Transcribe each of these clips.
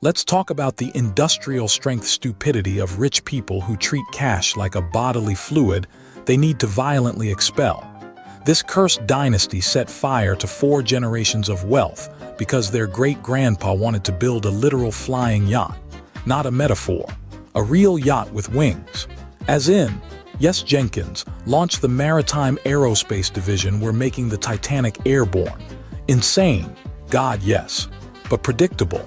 Let's talk about the industrial-strength stupidity of rich people who treat cash like a bodily fluid they need to violently expel. This cursed dynasty set fire to 4 generations of wealth because their great-grandpa wanted to build a literal flying yacht. Not a metaphor. A real yacht with wings. As in, yes, Jenkins launched the Maritime Aerospace Division. We're making the Titanic airborne. Insane. God, yes. But predictable.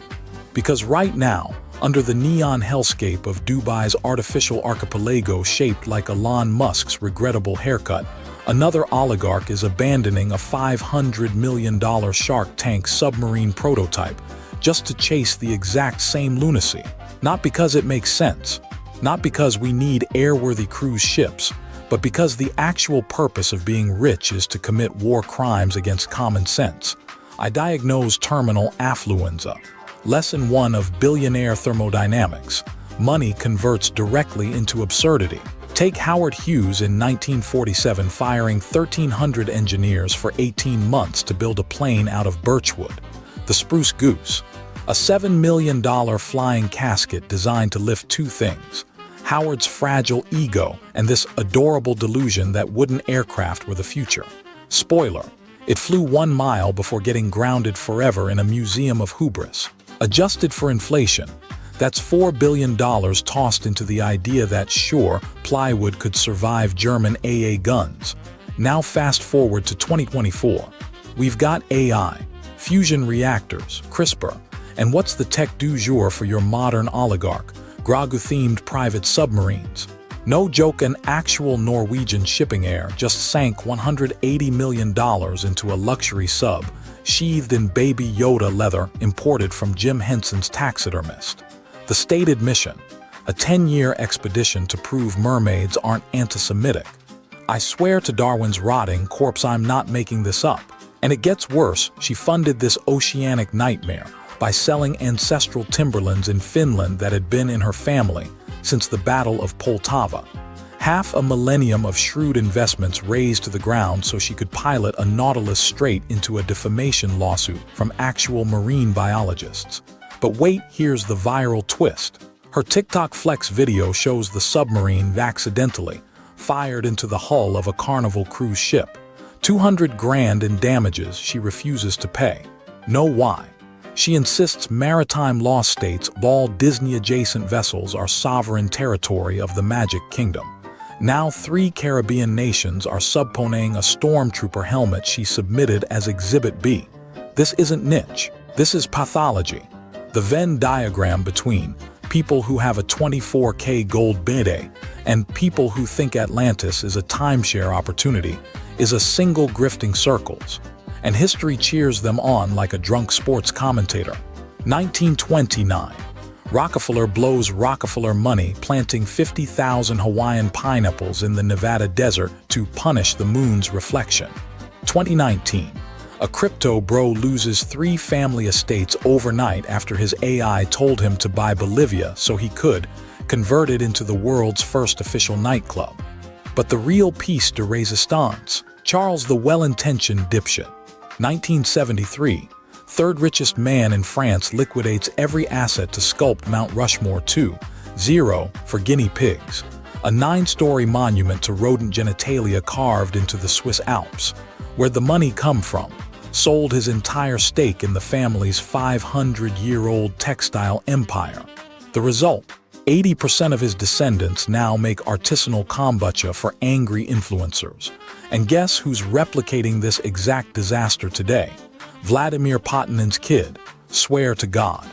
Because right now, under the neon hellscape of Dubai's artificial archipelago shaped like Elon Musk's regrettable haircut, another oligarch is abandoning a $500 million Shark Tank submarine prototype just to chase the exact same lunacy. Not because it makes sense, not because we need airworthy cruise ships, but because the actual purpose of being rich is to commit war crimes against common sense. I diagnose terminal affluenza. Lesson 1 of Billionaire Thermodynamics. Money converts directly into absurdity. Take Howard Hughes in 1947 firing 1,300 engineers for 18 months to build a plane out of birchwood. The Spruce Goose. A $7 million flying casket designed to lift 2 things: Howard's fragile ego and this adorable delusion that wooden aircraft were the future. Spoiler, it flew 1 mile before getting grounded forever in a museum of hubris. Adjusted for inflation, that's $4 billion tossed into the idea that, sure, plywood could survive German AA guns. Now fast forward to 2024. We've got AI, fusion reactors, CRISPR, and what's the tech du jour for your modern oligarch? Grogu-themed private submarines. No joke, an actual Norwegian shipping heir just sank $180 million into a luxury sub, sheathed in Baby Yoda leather imported from Jim Henson's taxidermist. The stated mission: a 10-year expedition to prove mermaids aren't anti-Semitic. I swear to Darwin's rotting corpse I'm not making this up. And it gets worse, she funded this oceanic nightmare by selling ancestral timberlands in Finland that had been in her family since the Battle of Poltava. Half a millennium of shrewd investments razed to the ground so she could pilot a Nautilus straight into a defamation lawsuit from actual marine biologists. But wait, here's the viral twist. Her TikTok flex video shows the submarine accidentally fired into the hull of a Carnival cruise ship. 200 grand in damages she refuses to pay. Know why? She insists maritime law states all Disney-adjacent vessels are sovereign territory of the Magic Kingdom. Now 3 Caribbean nations are subpoenaing a stormtrooper helmet she submitted as Exhibit B. This isn't niche. This is pathology. The Venn diagram between people who have a 24K gold bidet and people who think Atlantis is a timeshare opportunity is a single grifting circles. And history cheers them on like a drunk sports commentator. 1929. Rockefeller blows Rockefeller money planting 50,000 Hawaiian pineapples in the Nevada desert to punish the moon's reflection. 2019. A crypto bro loses 3 family estates overnight after his AI told him to buy Bolivia so he could convert it into the world's first official nightclub. But the real piece de resistance, Charles the well-intentioned dipshit. 1973. 3rd richest man in France liquidates every asset to sculpt Mount Rushmore 2.0 for guinea pigs. A 9-story monument to rodent genitalia carved into the Swiss Alps. Where'd the money come from? Sold his entire stake in the family's 500-year-old textile empire. The result? 80% of his descendants now make artisanal kombucha for angry influencers. And guess who's replicating this exact disaster today? Vladimir Putin's kid, swear to God,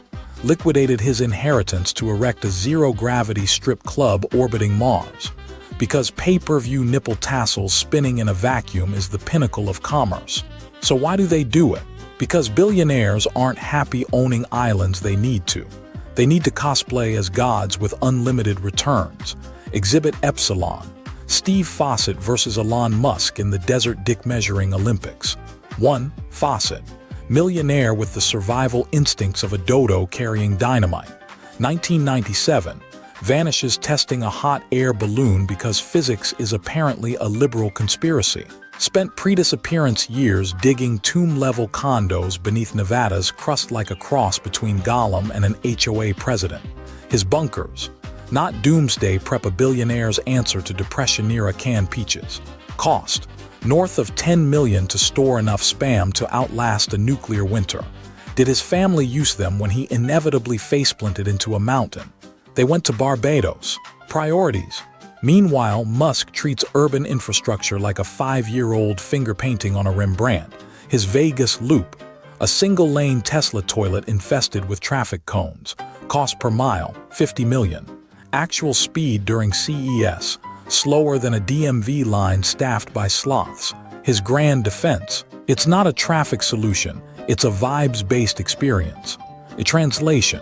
liquidated his inheritance to erect a zero-gravity strip club orbiting Mars. Because pay-per-view nipple tassels spinning in a vacuum is the pinnacle of commerce. So why do they do it? Because billionaires aren't happy owning islands they need to. They need to cosplay as gods with unlimited returns. Exhibit Epsilon. Steve Fawcett versus Elon Musk in the Desert Dick Measuring Olympics. 1. Fawcett. Millionaire with the survival instincts of a dodo carrying dynamite. 1997. Vanishes testing a hot air balloon because physics is apparently a liberal conspiracy. spent pre-disappearance years digging tomb-level condos beneath Nevada's crust like a cross between Gollum and an HOA president. His bunkers, not doomsday prep, a billionaire's answer to Depression-era canned peaches. Cost, north of $10 million to store enough spam to outlast a nuclear winter. Did his family use them when he inevitably faceplanted into a mountain? They went to Barbados. Priorities. Meanwhile, Musk treats urban infrastructure like a 5-year-old finger painting on a Rembrandt. His Vegas loop, a single-lane Tesla toilet infested with traffic cones. Cost per mile, $50 million. Actual speed during CES, slower than a DMV line staffed by sloths. His grand defense, it's not a traffic solution, it's a vibes-based experience. A translation,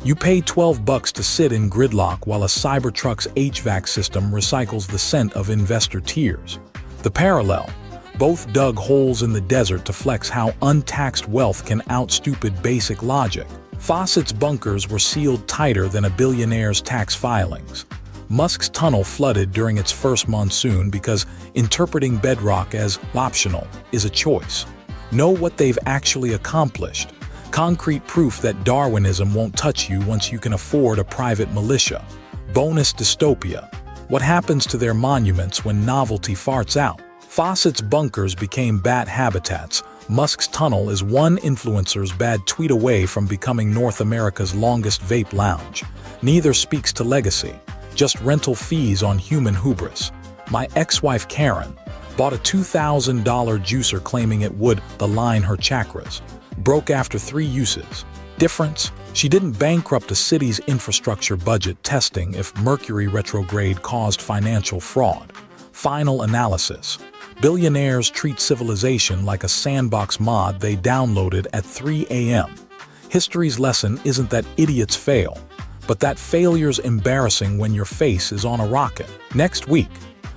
you pay $12 to sit in gridlock while a Cybertruck's HVAC system recycles the scent of investor tears. The parallel, both dug holes in the desert to flex how untaxed wealth can outstupid basic logic. Fawcett's bunkers were sealed tighter than a billionaire's tax filings. Musk's tunnel flooded during its first monsoon because interpreting bedrock as optional is a choice. Know what they've actually accomplished. Concrete proof that Darwinism won't touch you once you can afford a private militia. Bonus dystopia. What happens to their monuments when novelty farts out? Fawcett's bunkers became bat habitats. Musk's tunnel is one influencer's bad tweet away from becoming North America's longest vape lounge. Neither speaks to legacy, just rental fees on human hubris. My ex-wife Karen bought a $2,000 juicer claiming it would align her chakras. Broke after 3 uses. Difference? She didn't bankrupt a city's infrastructure budget testing if Mercury retrograde caused financial fraud. Final analysis. Billionaires treat civilization like a sandbox mod they downloaded at 3 a.m. History's lesson isn't that idiots fail, but that failure's embarrassing when your face is on a rocket. Next week,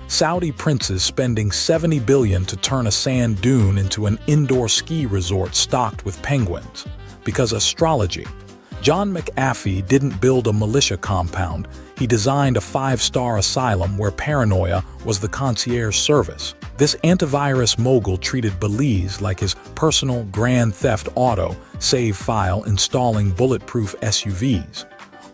Saudi princes spending $70 billion to turn a sand dune into an indoor ski resort stocked with penguins. Because astrology. John McAfee didn't build a militia compound, he designed a 5-star asylum where paranoia was the concierge service. This antivirus mogul treated Belize like his personal Grand Theft Auto save file, installing bulletproof SUVs.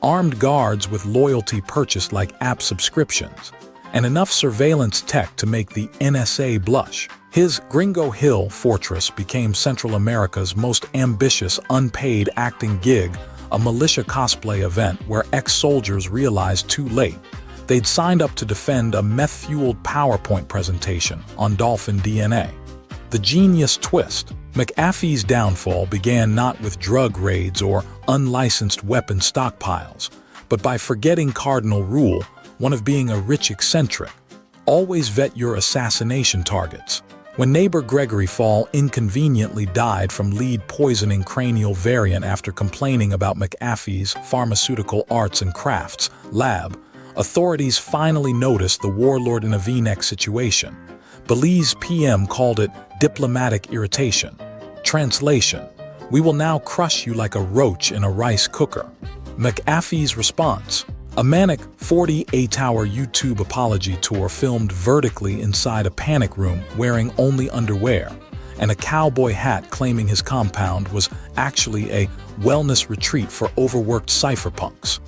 Armed guards with loyalty purchased like app subscriptions. And enough surveillance tech to make the NSA blush. His Gringo Hill fortress became Central America's most ambitious unpaid acting gig, a militia cosplay event where ex-soldiers realized too late they'd signed up to defend a meth-fueled PowerPoint presentation on dolphin DNA. The genius twist. McAfee's downfall began not with drug raids or unlicensed weapon stockpiles, but by forgetting cardinal rule, one of being a rich eccentric. Always vet your assassination targets. When neighbor Gregory Fall inconveniently died from lead-poisoning cranial variant after complaining about McAfee's pharmaceutical arts and crafts lab, authorities finally noticed the warlord in a V-neck situation. Belize PM called it diplomatic irritation. Translation: we will now crush you like a roach in a rice cooker. McAfee's response: a manic 48-hour YouTube apology tour filmed vertically inside a panic room wearing only underwear, and a cowboy hat claiming his compound was actually a wellness retreat for overworked cypherpunks.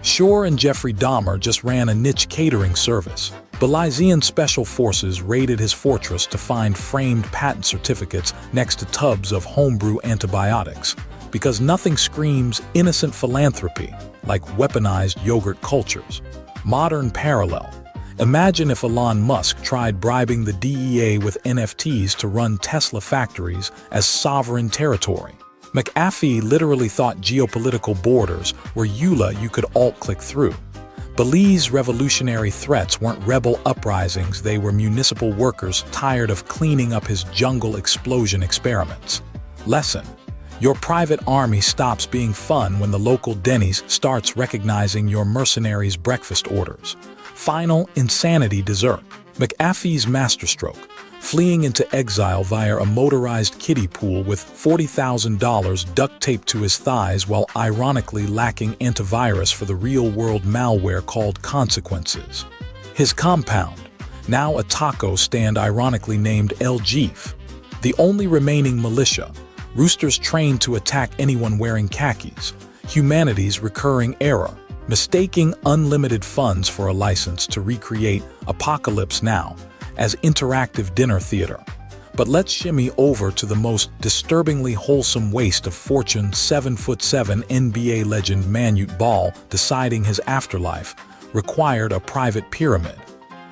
Shore and Jeffrey Dahmer just ran a niche catering service. Belizean special forces raided his fortress to find framed patent certificates next to tubs of homebrew antibiotics, because nothing screams innocent philanthropy like weaponized yogurt cultures. Modern parallel. Imagine if Elon Musk tried bribing the DEA with NFTs to run Tesla factories as sovereign territory. McAfee literally thought geopolitical borders were EULA you could alt-click through. Belize revolutionary threats weren't rebel uprisings, they were municipal workers tired of cleaning up his jungle explosion experiments. Lesson: your private army stops being fun when the local Denny's starts recognizing your mercenaries' breakfast orders. Final insanity dessert. McAfee's masterstroke. Fleeing into exile via a motorized kiddie pool with $40,000 duct taped to his thighs while ironically lacking antivirus for the real-world malware called Consequences. His compound. now a taco stand ironically named El Jeef. The only remaining militia, roosters trained to attack anyone wearing khakis. Humanity's recurring error, mistaking unlimited funds for a license to recreate Apocalypse Now as interactive dinner theater. But let's shimmy over to the most disturbingly wholesome waste of fortune. 7'7" NBA legend Manute Ball deciding his afterlife required a private pyramid.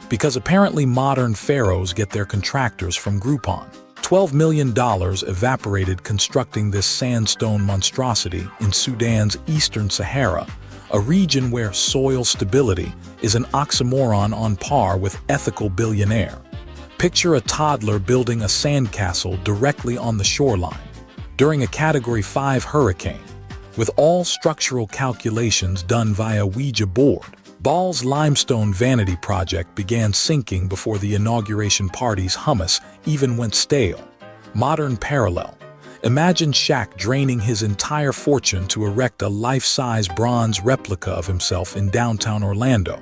Because apparently modern pharaohs get their contractors from Groupon. $12 million evaporated constructing this sandstone monstrosity in Sudan's eastern Sahara, a region where soil stability is an oxymoron on par with ethical billionaire. Picture a toddler building a sandcastle directly on the shoreline during a Category 5 hurricane, with all structural calculations done via Ouija board. Ball's limestone vanity project began sinking before the inauguration party's hummus even went stale. Modern parallel. Imagine Shaq draining his entire fortune to erect a life-size bronze replica of himself in downtown Orlando,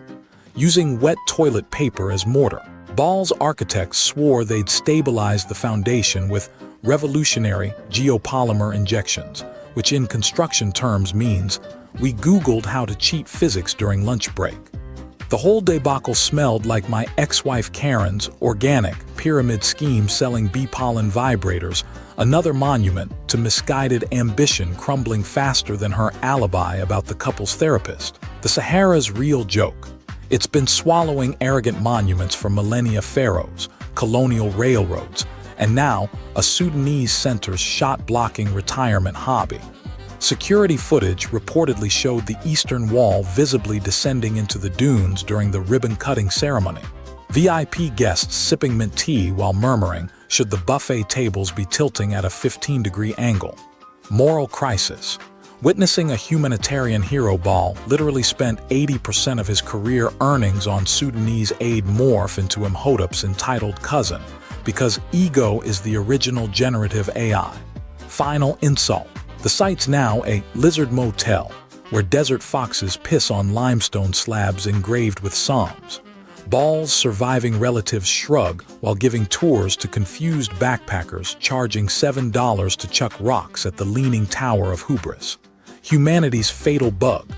using wet toilet paper as mortar. Ball's architects swore they'd stabilize the foundation with revolutionary geopolymer injections, which in construction terms means we Googled how to cheat physics during lunch break. The whole debacle smelled like my ex-wife Karen's organic pyramid scheme selling bee pollen vibrators, another monument to misguided ambition crumbling faster than her alibi about the couple's therapist. The Sahara's real joke. It's been swallowing arrogant monuments for millennia, pharaohs, colonial railroads, and now a Sudanese center's shot-blocking retirement hobby. Security footage reportedly showed the eastern wall visibly descending into the dunes during the ribbon-cutting ceremony. VIP guests sipping mint tea while murmuring, should the buffet tables be tilting at a 15-degree angle? Moral crisis. Witnessing a humanitarian hero Ball literally spent 80% of his career earnings on Sudanese aid morph into Imhotep's entitled cousin, because ego is the original generative AI. Final insult. The site's now a lizard motel, where desert foxes piss on limestone slabs engraved with psalms. Ball's surviving relatives shrug while giving tours to confused backpackers charging $7 to chuck rocks at the Leaning Tower of Hubris. Humanity's fatal bug.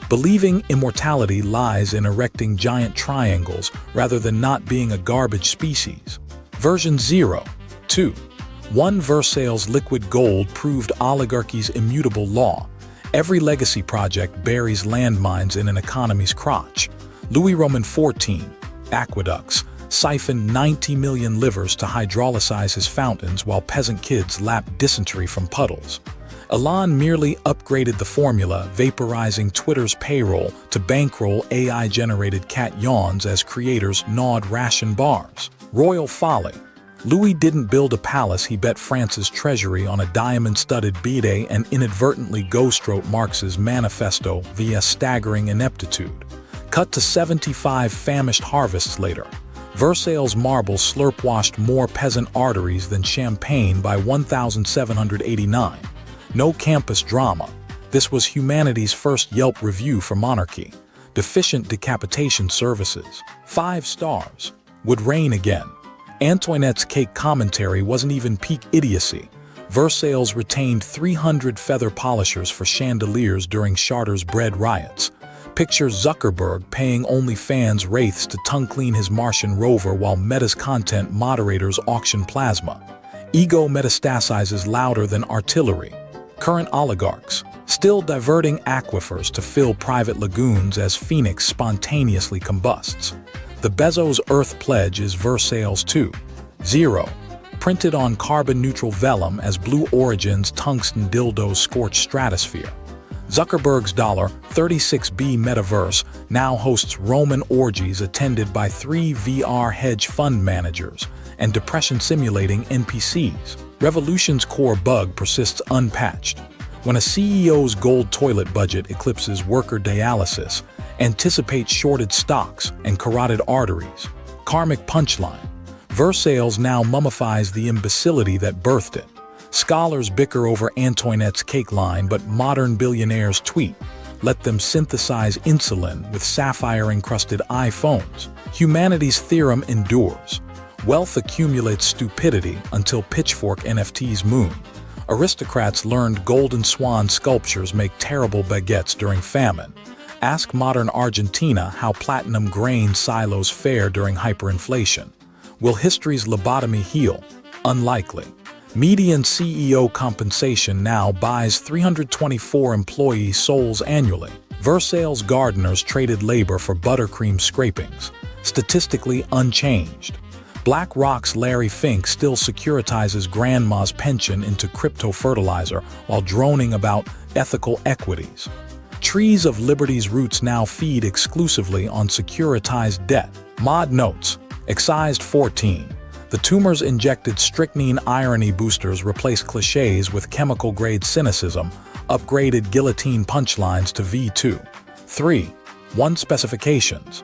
Believing immortality lies in erecting giant triangles rather than not being a garbage species. Version 0. 2. 1 Versailles liquid gold proved oligarchy's immutable law. Every legacy project buries landmines in an economy's crotch. Louis Roman XIV, aqueducts, siphoned 90 million livers to hydrolyze his fountains while peasant kids lapped dysentery from puddles. Elon merely upgraded the formula, vaporizing Twitter's payroll to bankroll AI-generated cat yawns as creators gnawed ration bars. Royal folly. Louis didn't build a palace, he bet France's treasury on a diamond-studded bidet and inadvertently ghost-wrote Marx's manifesto via staggering ineptitude. Cut to 75 famished harvests later. Versailles marble slurp-washed more peasant arteries than champagne by 1789. No campus drama. This was humanity's first Yelp review for monarchy. Deficient decapitation services. 5 stars. Would rain again. Antoinette's cake commentary wasn't even peak idiocy. Versailles retained 300 feather polishers for chandeliers during Charter's bread riots. Picture Zuckerberg paying OnlyFans wraiths to tongue-clean his Martian rover while Meta's content moderators auction plasma. Ego metastasizes louder than artillery. Current oligarchs, still diverting aquifers to fill private lagoons as Phoenix spontaneously combusts. The Bezos Earth Pledge is Versailles 2.0, printed on carbon-neutral vellum as Blue Origin's tungsten dildos scorch stratosphere. Zuckerberg's $36B metaverse now hosts Roman orgies attended by 3 VR hedge fund managers and depression-simulating NPCs. Revolution's core bug persists unpatched. When a CEO's gold toilet budget eclipses worker dialysis, anticipate shorted stocks and carotid arteries. Karmic punchline. Versailles now mummifies the imbecility that birthed it. Scholars bicker over Antoinette's cake line, but modern billionaires tweet, let them synthesize insulin with sapphire-encrusted iPhones. Humanity's theorem endures. Wealth accumulates stupidity until pitchfork NFTs moon. Aristocrats learned golden swan sculptures make terrible baguettes during famine. Ask modern Argentina how platinum grain silos fare during hyperinflation. Will history's lobotomy heal? Unlikely. Median CEO compensation now buys 324 employee souls annually. Versailles gardeners traded labor for buttercream scrapings. Statistically unchanged. BlackRock's Larry Fink still securitizes grandma's pension into crypto fertilizer while droning about ethical equities. Trees of Liberty's roots now feed exclusively on securitized debt. Mod notes. Excised 14. The tumors injected strychnine irony boosters replace cliches with chemical-grade cynicism, upgraded guillotine punchlines to V2. 3. 1 specifications.